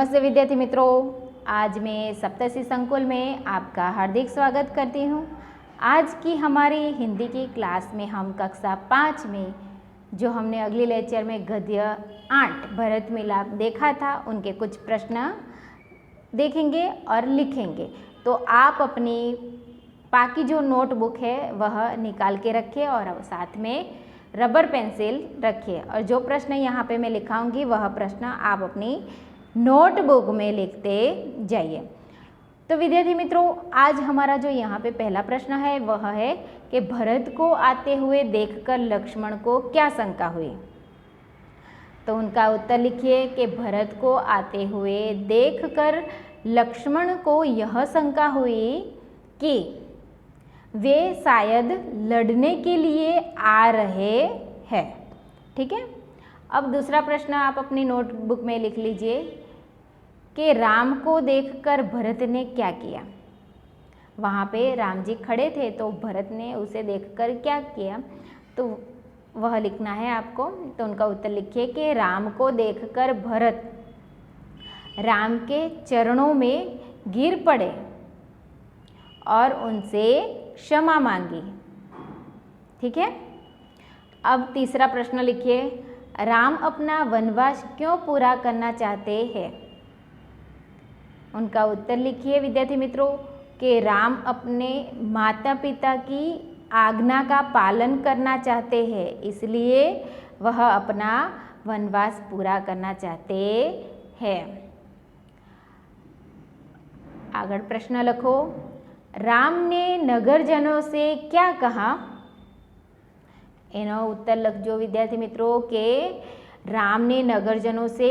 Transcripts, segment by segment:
नमस्ते विद्यार्थी मित्रों, आज मैं सप्तशी संकुल में आपका हार्दिक स्वागत करती हूँ। आज की हमारी हिंदी की क्लास में हम कक्षा 5 में जो हमने अगले लेक्चर में गद्य 8 भरत मिलाप देखा था, उनके कुछ प्रश्न देखेंगे और लिखेंगे। तो आप अपनी बाकी जो नोटबुक है वह निकाल के रखें और साथ में रबर पेंसिल रखिए, और जो प्रश्न यहाँ पे मैं लिखाऊंगी वह प्रश्न आप अपनी नोटबुक में लिखते जाइए। तो विद्यार्थी मित्रों, आज हमारा जो यहाँ पे पहला प्रश्न है वह है कि भरत को आते हुए देखकर लक्ष्मण को क्या शंका हुई। तो उनका उत्तर लिखिए कि भरत को आते हुए देखकर लक्ष्मण को यह शंका हुई कि वे शायद लड़ने के लिए आ रहे हैं। ठीक है, अब दूसरा प्रश्न आप अपनी नोटबुक में लिख लीजिए कि राम को देखकर भरत ने क्या किया। वहाँ पे राम जी खड़े थे तो भरत ने उसे देखकर क्या किया, तो वह लिखना है आपको। तो उनका उत्तर लिखिए कि राम को देखकर भरत राम के चरणों में गिर पड़े और उनसे क्षमा मांगी। ठीक है, अब तीसरा प्रश्न लिखिए, राम अपना वनवास क्यों पूरा करना चाहते हैं। उनका उत्तर लिखिए विद्यार्थी मित्रों कि राम अपने माता पिता की आज्ञा का पालन करना चाहते हैं, इसलिए वह अपना वनवास पूरा करना चाहते हैं। आगे प्रश्न लिखो, राम ने नगरजनों से क्या कहा। एनो उत्तर लखजो विद्यार्थी मित्रों के राम ने नगरजनों से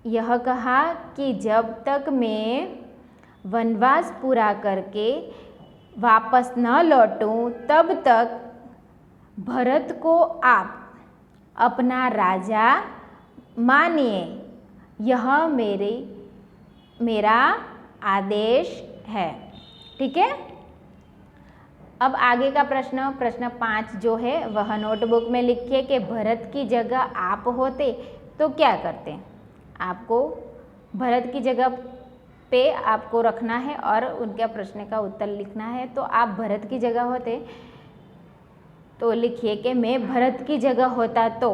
यह कहा कि जब तक मैं वनवास पूरा करके वापस न लौटूं तब तक भरत को आप अपना राजा मानिए, यह मेरा आदेश है। ठीक है, अब आगे का प्रश्न 5 जो है वह नोटबुक में लिखिए कि भरत की जगह आप होते तो क्या करते। आपको भरत की जगह पे आपको रखना है और उनके प्रश्न का उत्तर लिखना है। तो आप भरत की जगह होते तो लिखिए कि मैं भरत की जगह होता तो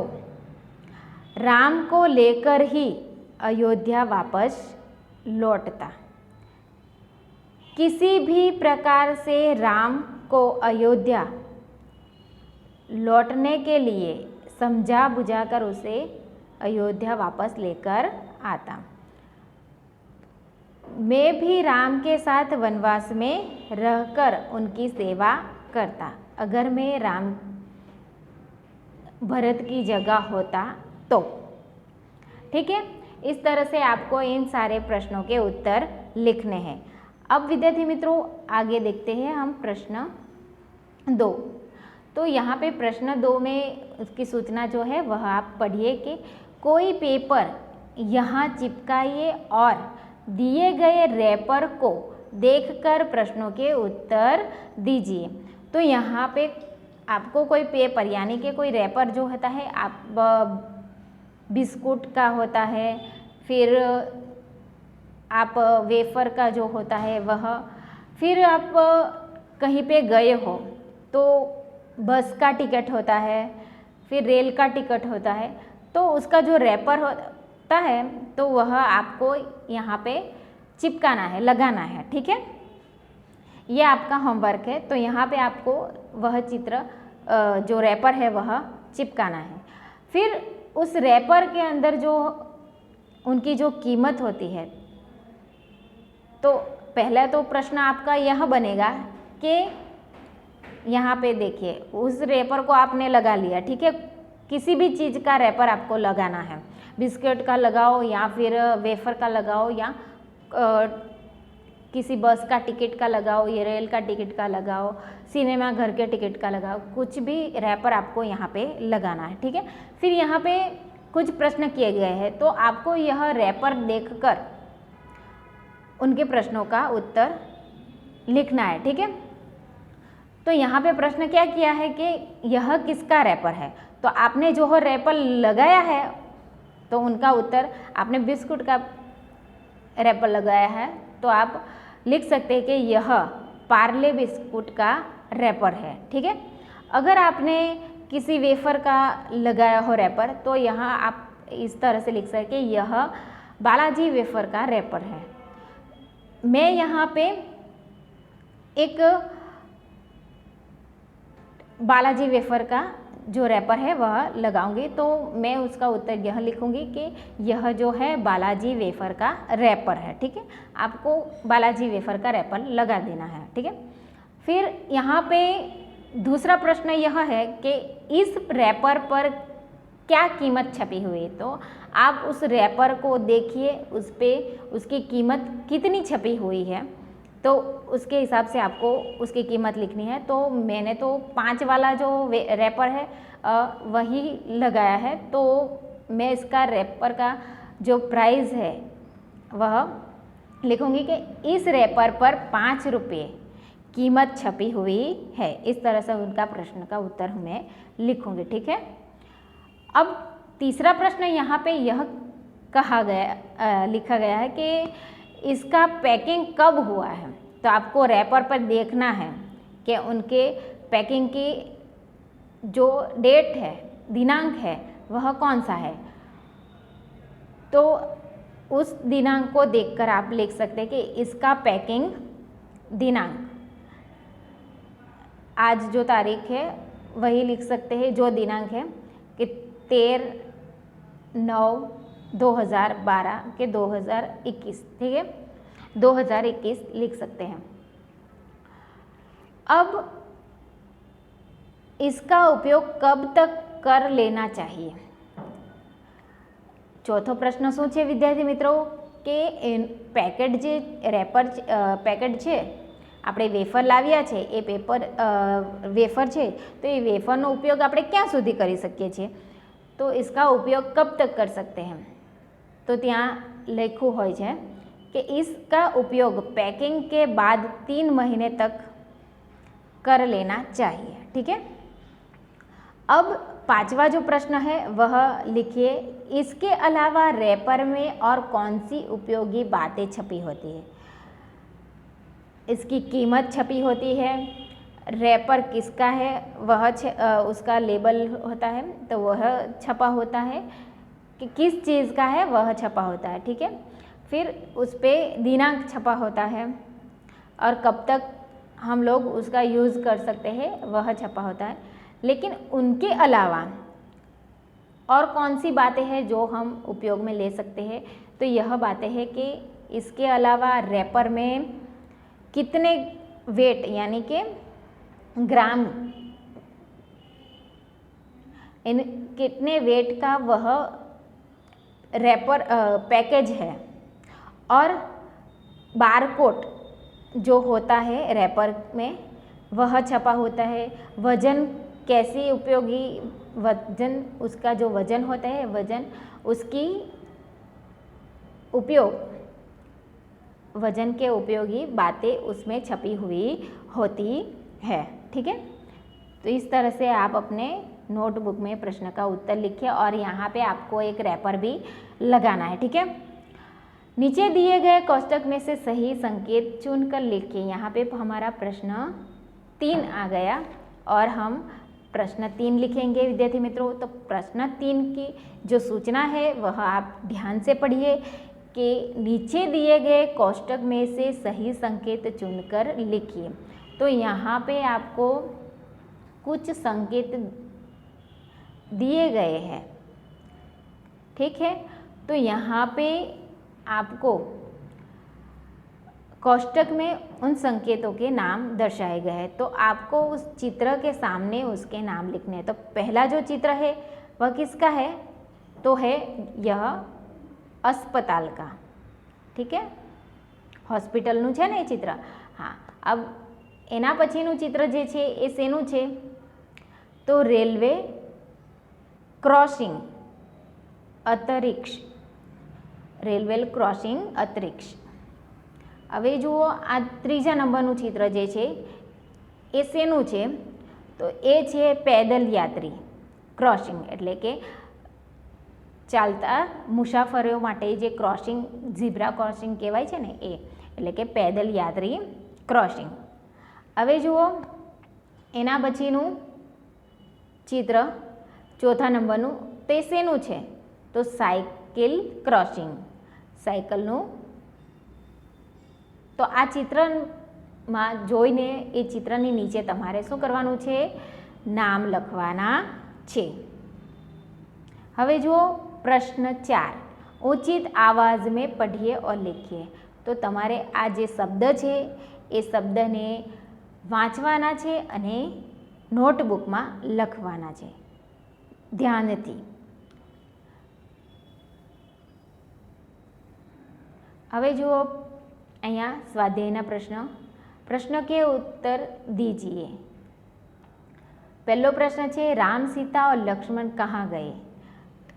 राम को लेकर ही अयोध्या वापस लौटता। किसी भी प्रकार से राम को अयोध्या लौटने के लिए समझा बुझाकर उसे अयोध्या वापस लेकर आता। मैं भी राम के साथ वनवास में रहकर उनकी सेवा करता, अगर मैं राम भरत की जगह होता तो। ठीक है, इस तरह से आपको इन सारे प्रश्नों के उत्तर लिखने हैं। अब विद्यार्थी मित्रों आगे देखते हैं हम प्रश्न 2। तो यहाँ पे प्रश्न 2 में उसकी सूचना जो है वह आप पढ़िए कि कोई पेपर यहाँ चिपकाइए और दिए गए रैपर को देखकर प्रश्नों के उत्तर दीजिए। तो यहाँ पे आपको कोई पेपर यानी कि कोई रैपर जो होता है, आप बिस्कुट का होता है, फिर आप वेफर का जो होता है वह, फिर आप कहीं पे गए हो तो बस का टिकट होता है, फिर रेल का टिकट होता है, तो उसका जो रैपर होता है तो वह आपको यहाँ पे चिपकाना है, लगाना है। ठीक है, ये आपका होमवर्क है। तो यहाँ पे आपको वह चित्र जो रैपर है वह चिपकाना है। फिर उस रैपर के अंदर जो उनकी जो कीमत होती है, तो पहला तो प्रश्न आपका यह बनेगा कि यहाँ पे देखिए उस रैपर को आपने लगा लिया। ठीक है, किसी भी चीज़ का रैपर आपको लगाना है, बिस्किट का लगाओ या फिर वेफर का लगाओ या किसी बस का टिकट का लगाओ या रेल का टिकट का लगाओ, सिनेमा घर के टिकट का लगाओ, कुछ भी रैपर आपको यहाँ पे लगाना है। ठीक है, फिर यहाँ पे कुछ प्रश्न किए गए हैं, तो आपको यह रैपर देखकर उनके प्रश्नों का उत्तर लिखना है। ठीक है, तो यहाँ पे प्रश्न क्या किया है कि यह किसका रैपर है, तो आपने जो रैपर लगाया है तो उनका उत्तर आपने बिस्कुट का रैपर लगाया है तो आप लिख सकते हैं कि यह पार्ले बिस्कुट का रैपर है। ठीक है, अगर आपने किसी वेफर का लगाया हो रैपर तो यहाँ आप इस तरह से लिख सकते हैं कि यह बालाजी वेफर का रैपर है। मैं यहाँ पे एक बालाजी वेफर का जो रैपर है वह लगाऊंगी, तो मैं उसका उत्तर यह लिखूंगी कि यह जो है बालाजी वेफर का रैपर है। ठीक है, आपको बालाजी वेफर का रैपर लगा देना है। ठीक है, फिर यहाँ पे दूसरा प्रश्न यह है कि इस रैपर पर क्या कीमत छपी हुई है, तो आप उस रैपर को देखिए, उस पर उसकी कीमत कितनी छपी हुई है, तो उसके हिसाब से आपको उसकी कीमत लिखनी है। तो मैंने तो 5 वाला जो रैपर है वही लगाया है, तो मैं इसका रैपर का जो प्राइस है वह लिखूंगी कि इस रैपर पर 5 रुपये कीमत छपी हुई है। इस तरह से उनका प्रश्न का उत्तर मैं लिखूंगी। ठीक है, अब तीसरा प्रश्न यहाँ पे यह कहा गया लिखा गया है कि इसका पैकिंग कब हुआ है, तो आपको रैपर पर देखना है कि उनके पैकिंग की जो डेट है, दिनांक है, वह कौन सा है। तो उस दिनांक को देखकर आप लिख सकते हैं कि इसका पैकिंग दिनांक, आज जो तारीख है वही लिख सकते हैं, जो दिनांक है कि 13/9/2012 के 2021। ठीक है, 2021 लिख सकते हैं। अब इसका उपयोग कब तक कर लेना चाहिए। चौथो प्रश्न શું છે વિદ્યાર્થી મિત્રો કે પેકેટ જે રેપર પેકેટ છે, આપણે વેફર લાવ્યા છે એ વેફર છે, તો એ વેફરનો ઉપયોગ આપણે ક્યાં સુધી કરી શકીએ છીએ, તો इसका उपयोग कब तक कर सकते हैं, तो ત્યાં લખ્યું હોય છે कि इसका उपयोग पैकिंग के बाद 3 महीने तक कर लेना चाहिए। ठीक है, अब 5वां जो प्रश्न है वह लिखिए, इसके अलावा रैपर में और कौन सी उपयोगी बातें छपी होती है। इसकी कीमत छपी होती है, रैपर किसका है वह उसका लेबल होता है तो वह छपा होता है, कि किस चीज़ का है वह छपा होता है। ठीक है, फिर उस पर दिनांक छपा होता है और कब तक हम लोग उसका यूज़ कर सकते हैं वह छपा होता है। लेकिन उनके अलावा और कौन सी बातें हैं जो हम उपयोग में ले सकते हैं, तो यह बातें हैं कि इसके अलावा रैपर में कितने वेट यानी कि ग्राम, इन कितने वेट का वह रैपर पैकेज है, और बारकोड जो होता है रैपर में वह छपा होता है। वजन कैसे उपयोगी, वजन उसका जो वजन होता है, वजन उसकी उपयोग, वजन के उपयोगी बातें उसमें छपी हुई होती है। ठीक है, तो इस तरह से आप अपने नोटबुक में प्रश्न का उत्तर लिखिए और यहाँ पे आपको एक रैपर भी लगाना है। ठीक है, नीचे दिए गए कोष्टक में से सही संकेत चुनकर लिखिए। यहाँ पे हमारा प्रश्न 3 आ गया और हम प्रश्न 3 लिखेंगे विद्यार्थी मित्रों। तो प्रश्न 3 की जो सूचना है वह आप ध्यान से पढ़िए कि नीचे दिए गए कोष्टक में से सही संकेत चुनकर लिखिए। तो यहाँ पे आपको कुछ संकेत दिए गए हैं। ठीक है, तो यहाँ पे आपको कोष्टक में उन संकेतों के नाम दर्शाए गए हैं, तो आपको उस चित्र के सामने उसके नाम लिखने हैं। तो पहला जो चित्र है वह किसका है, तो है यह अस्पताल का। ठीक है, हॉस्पिટલનું છે ને એ चित्र। हाँ, अब એના પછીનું चित्र જે છે એ શેનું છે, તો રેલવે ક્રોસિંગ અંતરિક્ષ, રેલવે ક્રોસિંગ અંતરિક્ષ। હવે જુઓ આ ત્રીજા નંબરનું ચિત્ર જે છે એ શેનું છે, તો એ છે પેદલ યાત્રી, ક્રોસિંગ એટલે કે ચાલતા મુસાફરીઓ માટે જે ક્રોસિંગ ઝીબ્રા ક્રોસિંગ કહેવાય છે ને એ, એટલે કે પેદલ યાત્રી ક્રોસિંગ. હવે જુઓ એના પછીનું ચિત્ર ચોથા નંબરનું, તે શેનું છે? તો સાયકલ ક્રોસિંગ, સાયકલનું. તો આ ચિત્રમાં જોઈને એ ચિત્રની નીચે તમારે શું કરવાનું છે? નામ લખવાના છે. હવે જુઓ પ્રશ્ન 4, ઉચિત आवाज में पढ़िए और लिखिए. તો તમારે આ જે શબ્દ છે એ શબ્દને વાંચવાના છે અને નોટબુકમાં લખવાના છે ધ્યાનથી. હવે જુઓ અહીંયા સ્વાધ્યાયના પ્રશ્ન के उत्तर दीजिए. પહેલો પ્રશ્ન છે રામ સીતા और લક્ષ્મણ कहाँ गए?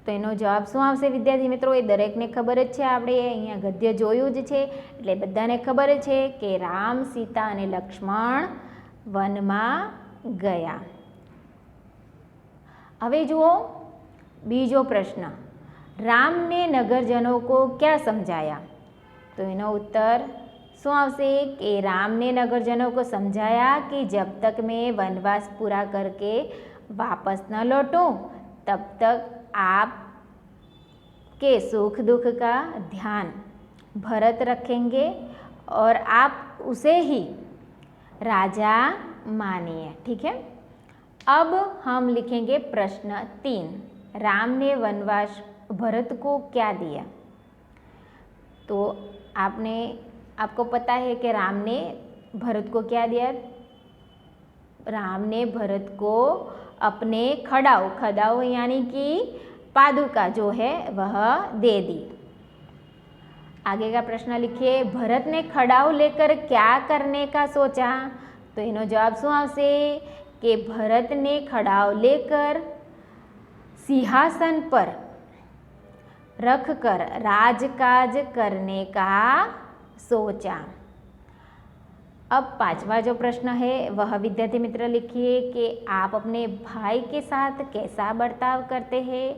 તો એનો જવાબ શું આવશે વિદ્યાર્થી મિત્રો? એ દરેકને ખબર જ છે, આપણે અહીંયા ગદ્ય જોયું જ છે એટલે બધાને ખબર જ છે કે રામ સીતા અને લક્ષ્મણ વનમાં ગયા. હવે જુઓ બીજો પ્રશ્ન, राम ने नगरजनों को क्या समझाया? तो એનો ઉત્તર શું આવશે કે राम ने नगरजनों को समझाया कि जब तक मैं वनवास पूरा करके वापस न लौटूं तब तक आप के सुख दुख का ध्यान भरत रखेंगे और आप उसे ही राजा मानिए. ठीक है. अब हम लिखेंगे प्रश्न 3, राम ने वनवास भरत को क्या दिया? तो आपको पता है कि राम ने भरत को क्या दिया? राम ने भरत को अपने खड़ाऊ यानी कि पादुका जो है वह दे दी. आगे का प्रश्न लिखिए, भरत ने खड़ाऊ लेकर क्या करने का सोचा? तो इनो जवाब શું આવશે कि भरत ने खड़ाऊ लेकर सिंहासन पर रखकर राजकाज करने का सोचा. अब पांचवा जो प्रश्न है वह विद्यार्थी मित्र लिखिए कि आप अपने भाई के साथ कैसा बर्ताव करते हैं?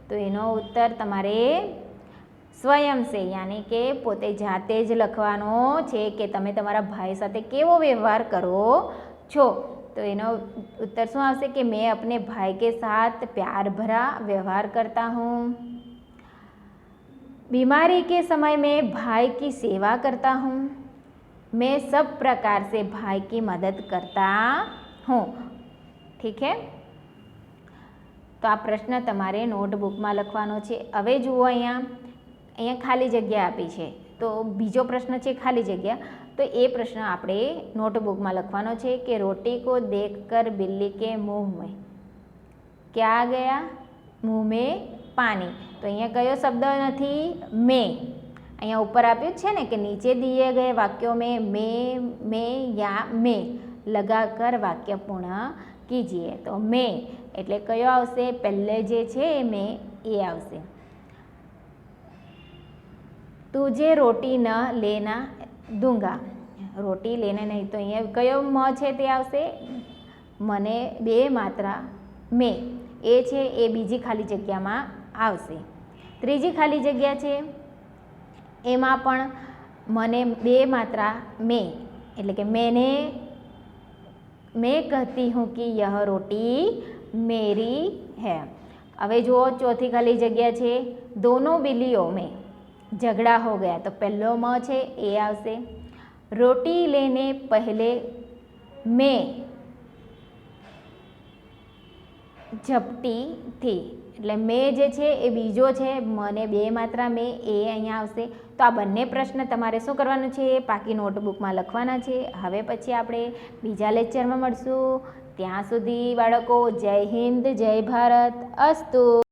तो એનો ઉત્તર તમારે સ્વયં से यानी કે પોતે જાતે જ લખવાનો છે કે તમે તમારા ભાઈ સાથે કેવો વ્યવહાર કરો છો. તો એનો ઉત્તર શું આવશે કે मैं अपने भाई के साथ प्यार भरा व्यवहार करता हूँ. बीमारी के समय में भाई की सेवा करता हूँ. मैं सब प्रकार से भाई की मदद करता हूँ. ठीक है. તો આ પ્રશ્ન તમારે નોટબુકમાં લખવાનો છે. હવે જુઓ અહીંયા ખાલી જગ્યા આપી છે, તો બીજો પ્રશ્ન છે ખાલી જગ્યા. તો એ પ્રશ્ન આપણે નોટબુકમાં લખવાનો છે કે રોટી को देखकर बिल्ली के मुंह में क्या आ गया? मुंह में पानी. તો અહીંયા કયો શબ્દ નથી? મેં. અહીંયા ઉપર આપ્યું છે ને કે નીચે दिए गए वाक्यों में मैं या मैं लगाकर वाक्य पूर्ण कीजिए. तो मैं એટલે કયો આવશે? પહેલે જે છે મેં એ આવશે. तुझे रोटी न लेना दूंगा. रोटी लेने नहीं. तो અહીંયા કયો મ છે તે આવશે? મને બે માત્રા મેં એ છે એ બીજી ખાલી જગ્યામાં આવશે. ત્રીજી ખાલી જગ્યા છે એમાં પણ મને બે માત્રા મેં એટલે કે मैं कहती हूँ कि यह रोटी मेरी है. હવે જુઓ ચોથી ખાલી જગ્યા છે, दोनों बिल्लियों में झगड़ा हो गया. तो પહેલો મ છે એ આવશે. रोटी लेने पहले मैं झपटी थी. એટલે મેં જે છે એ બીજો છે, મને બે માત્રા મેં એ અહીંયા આવશે. તો આ બંને પ્રશ્ન તમારે શું કરવાનું છે? પાકી નોટબુકમાં લખવાના છે. હવે પછી આપણે બીજા લેક્ચરમાં મળશું. ત્યાં સુધી બાળકો જય હિન્દ, જય ભારત. અસ્તુ.